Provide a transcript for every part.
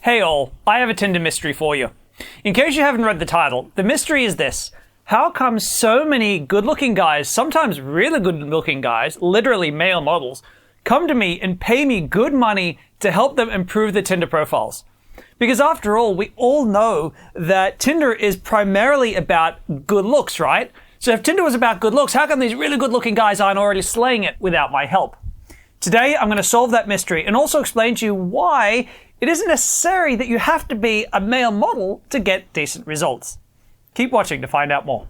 Hey all, I have a Tinder mystery for you. In case you haven't read the title, the mystery is this. How come so many good-looking guys, sometimes really good-looking guys, literally male models, come to me and pay me good money to help them improve their Tinder profiles? Because after all, we all know that Tinder is primarily about good looks, right? So if Tinder was about good looks, how come these really good-looking guys aren't already slaying it without my help? Today, I'm going to solve that mystery and also explain to you why it isn't necessary that you have to be a male model to get decent results. Keep watching to find out more.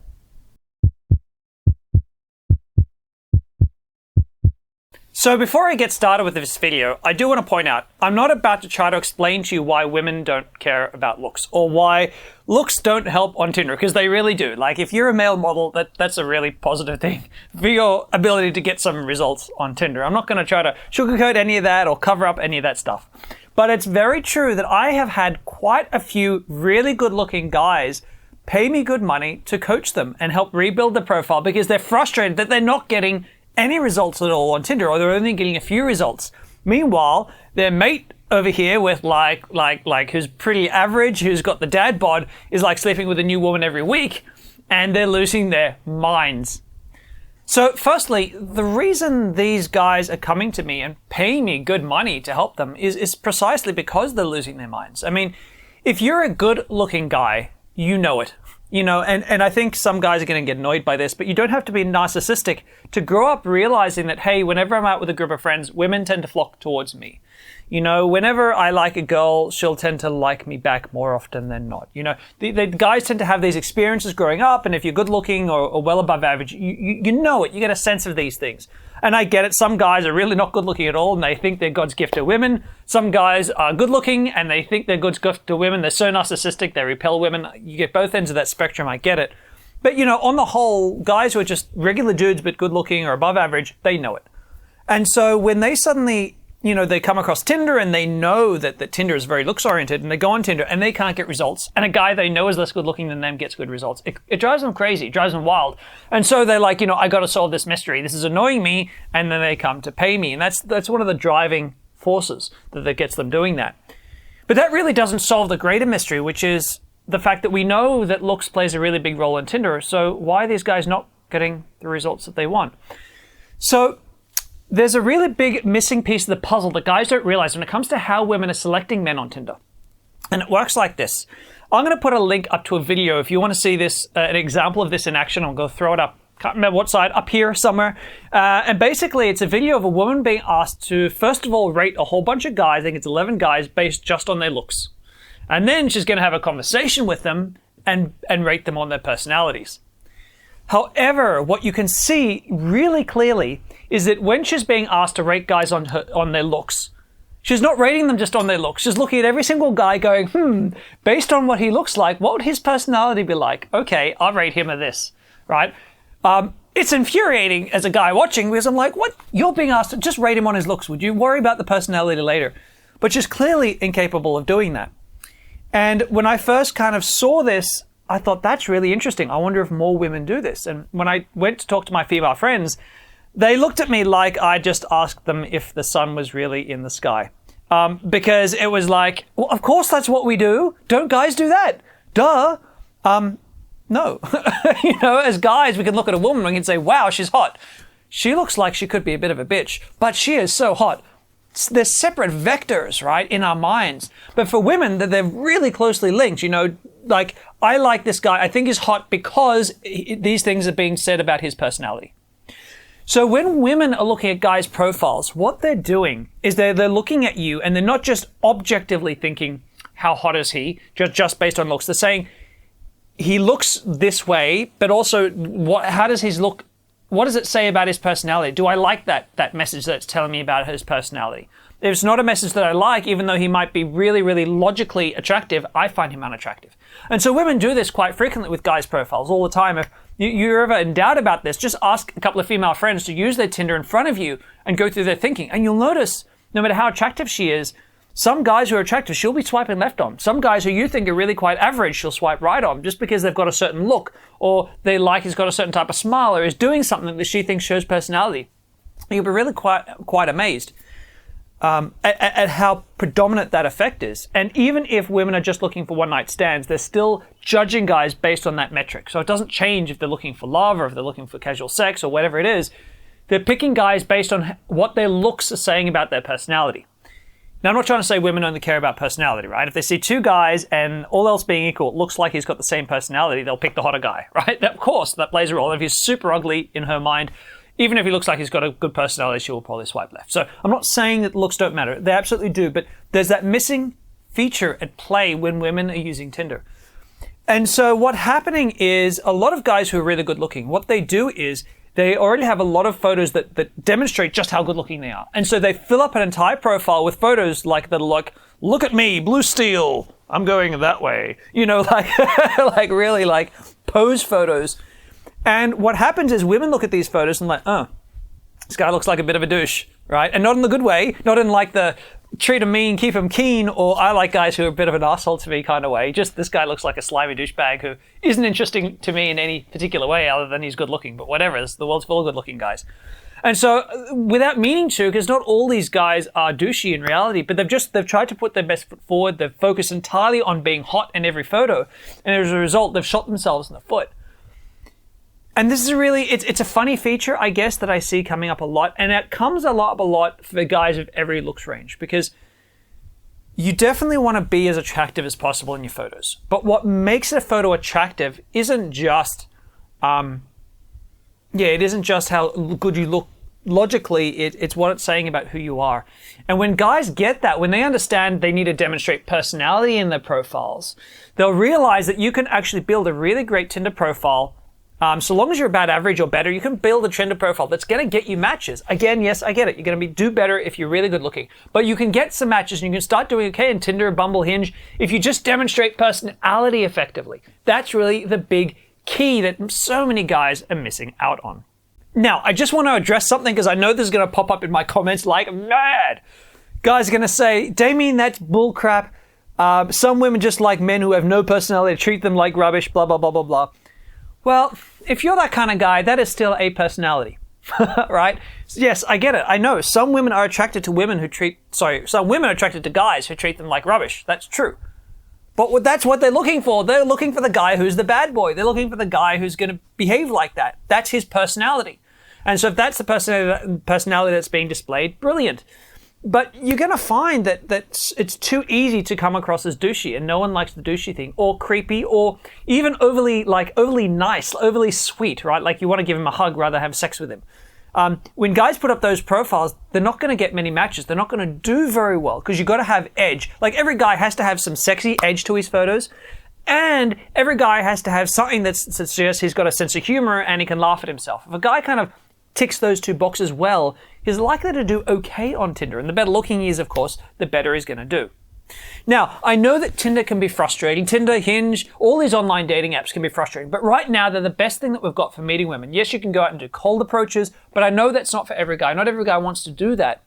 So before I get started with this video, I do want to point out, I'm not about to try to explain to you why women don't care about looks or why looks don't help on Tinder, because they really do. Like if you're a male model, that's a really positive thing for your ability to get some results on Tinder. I'm not going to try to sugarcoat any of that or cover up any of that stuff. But it's very true that I have had quite a few really good looking guys pay me good money to coach them and help rebuild the profile because they're frustrated that they're not getting any results at all on Tinder, or they're only getting a few results. Meanwhile, their mate over here with like who's pretty average, who's got the dad bod, is like sleeping with a new woman every week, and they're losing their minds. So firstly, the reason these guys are coming to me and paying me good money to help them is precisely because they're losing their minds. I mean, if you're a good looking guy, you know it. You know, and I think some guys are going to get annoyed by this, but you don't have to be narcissistic to grow up realizing that, hey, whenever I'm out with a group of friends, women tend to flock towards me. You know, whenever I like a girl, she'll tend to like me back more often than not. You know, the guys tend to have these experiences growing up, and if you're good looking or well above average, you know it. You get a sense of these things. And I get it. Some guys are really not good looking at all, and they think they're God's gift to women. Some guys are good looking, and they think they're God's gift to women. They're so narcissistic, they repel women. You get both ends of that spectrum. I get it. But, you know, on the whole, guys who are just regular dudes but good looking or above average, they know it. And so when they suddenly, you know, they come across Tinder and they know that Tinder is very looks oriented, and they go on Tinder and they can't get results, and a guy they know is less good looking than them gets good results, it drives them crazy, it drives them wild. And so they're like, you know, I got to solve this mystery. This is annoying me. And then they come to pay me. And that's one of the driving forces that gets them doing that. But that really doesn't solve the greater mystery, which is the fact that we know that looks plays a really big role in Tinder. So why are these guys not getting the results that they want? So there's a really big missing piece of the puzzle that guys don't realize when it comes to how women are selecting men on Tinder. And it works like this. I'm going to put a link up to a video if you want to see this, an example of this in action. I'll go throw it up. Can't remember what side, up here somewhere. And basically it's a video of a woman being asked to, first of all, rate a whole bunch of guys. I think it's 11 guys based just on their looks. And then she's going to have a conversation with them and rate them on their personalities. However, what you can see really clearly is that when she's being asked to rate guys on their looks, she's not rating them just on their looks. She's looking at every single guy going, based on what he looks like, what would his personality be like? Okay, I'll rate him a this, right? It's infuriating as a guy watching because I'm like, what? You're being asked to just rate him on his looks. Would you worry about the personality later? But she's clearly incapable of doing that. And when I first kind of saw this, I thought, that's really interesting. I wonder if more women do this. And when I went to talk to my female friends, they looked at me like I just asked them if the sun was really in the sky. Because it was like, well, of course that's what we do. Don't guys do that? Duh. No. You know, as guys, we can look at a woman and we can say, wow, she's hot. She looks like she could be a bit of a bitch, but she is so hot. There's separate vectors, right, in our minds. But for women, they're really closely linked. You know, like, I like this guy. I think he's hot because these things are being said about his personality. So when women are looking at guys' profiles, what they're doing is they're looking at you and they're not just objectively thinking, how hot is he, just based on looks. They're saying, he looks this way, but also how does his look, what does it say about his personality? Do I like that message that's telling me about his personality? If it's not a message that I like, even though he might be really, really logically attractive, I find him unattractive. And so women do this quite frequently with guys' profiles all the time. If you're ever in doubt about this, just ask a couple of female friends to use their Tinder in front of you and go through their thinking. And you'll notice, no matter how attractive she is, some guys who are attractive, she'll be swiping left on. Some guys who you think are really quite average, she'll swipe right on just because they've got a certain look or they like he's got a certain type of smile or is doing something that she thinks shows personality. You'll be really quite amazed. at how predominant that effect is. And even if women are just looking for one-night stands, they're still judging guys based on that metric. So it doesn't change if they're looking for love or if they're looking for casual sex or whatever it is. They're picking guys based on what their looks are saying about their personality. Now, I'm not trying to say women only care about personality, right? If they see two guys and all else being equal, it looks like he's got the same personality, they'll pick the hotter guy, right? Of course, that plays a role. If he's super ugly in her mind, even if he looks like he's got a good personality, she will probably swipe left. So I'm not saying that looks don't matter. They absolutely do, but there's that missing feature at play when women are using Tinder. And so what's happening is a lot of guys who are really good looking, what they do is they already have a lot of photos that demonstrate just how good looking they are. And so they fill up an entire profile with photos like that are like, look at me, blue steel, I'm going that way. You know, like, like really like pose photos. And what happens is women look at these photos and like, oh, this guy looks like a bit of a douche, right? And not in the good way, not in like the treat him mean, keep him keen, or I like guys who are a bit of an asshole to me kind of way. Just this guy looks like a slimy douchebag who isn't interesting to me in any particular way other than he's good looking. But whatever, the world's full of good looking guys. And so without meaning to, because not all these guys are douchey in reality, but they've tried to put their best foot forward. They've focused entirely on being hot in every photo. And as a result, they've shot themselves in the foot. And this is it's a funny feature, I guess, that I see coming up a lot. And it comes up a lot for guys of every looks range, because you definitely want to be as attractive as possible in your photos. But what makes a photo attractive isn't just, it isn't just how good you look logically, it's what it's saying about who you are. And when guys get that, when they understand they need to demonstrate personality in their profiles, they'll realize that you can actually build a really great Tinder profile. So long as you're about average or better, you can build a Tinder profile that's going to get you matches. Again, yes, I get it. You're going to do better if you're really good looking. But you can get some matches and you can start doing okay in Tinder, Bumble, Hinge if you just demonstrate personality effectively. That's really the big key that so many guys are missing out on. Now, I just want to address something because I know this is going to pop up in my comments like mad. Guys are going to say, Damien, that's bullcrap. Some women just like men who have no personality, treat them like rubbish, blah, blah, blah, blah, blah. Well, if you're that kind of guy, that is still a personality, right? Yes, I get it. I know some women are attracted to some women are attracted to guys who treat them like rubbish. That's true. But that's what they're looking for. They're looking for the guy who's the bad boy. They're looking for the guy who's going to behave like that. That's his personality. And so if that's the personality that's being displayed, brilliant. But you're going to find that it's too easy to come across as douchey, and no one likes the douchey thing, or creepy, or even overly nice, overly sweet, right? Like you want to give him a hug rather than have sex with him. When guys put up those profiles, they're not going to get many matches. They're not going to do very well because you've got to have edge. Like every guy has to have some sexy edge to his photos, and every guy has to have something that suggests he's got a sense of humor and he can laugh at himself. If a guy kind of ticks those two boxes well, he's likely to do okay on Tinder. And the better looking he is, of course, the better he's going to do. Now, I know that Tinder can be frustrating. Tinder, Hinge, all these online dating apps can be frustrating. But right now, they're the best thing that we've got for meeting women. Yes, you can go out and do cold approaches, but I know that's not for every guy. Not every guy wants to do that.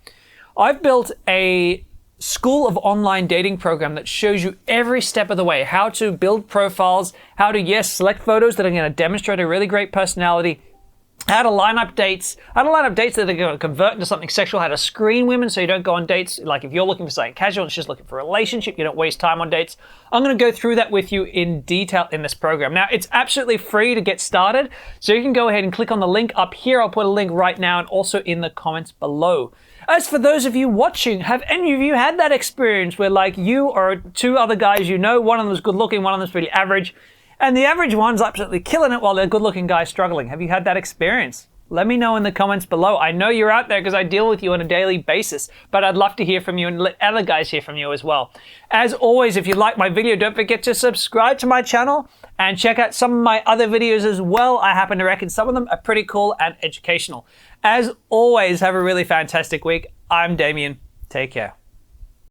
I've built a school of online dating program that shows you every step of the way, how to build profiles, how to, select photos that are going to demonstrate a really great personality, how to line up dates that are going to convert into something sexual, how to screen women so you don't go on dates. Like if you're looking for something casual and it's just looking for a relationship, you don't waste time on dates. I'm going to go through that with you in detail in this program. Now, it's absolutely free to get started, so you can go ahead and click on the link up here. I'll put a link right now and also in the comments below. As for those of you watching, have any of you had that experience where like you or two other guys you know, one of them is good looking, one of them is pretty average, and the average one's absolutely killing it while the good-looking guy's struggling? Have you had that experience? Let me know in the comments below. I know you're out there because I deal with you on a daily basis, but I'd love to hear from you and let other guys hear from you as well. As always, if you like my video, don't forget to subscribe to my channel and check out some of my other videos as well. I happen to reckon some of them are pretty cool and educational. As always, have a really fantastic week. I'm Damien. Take care.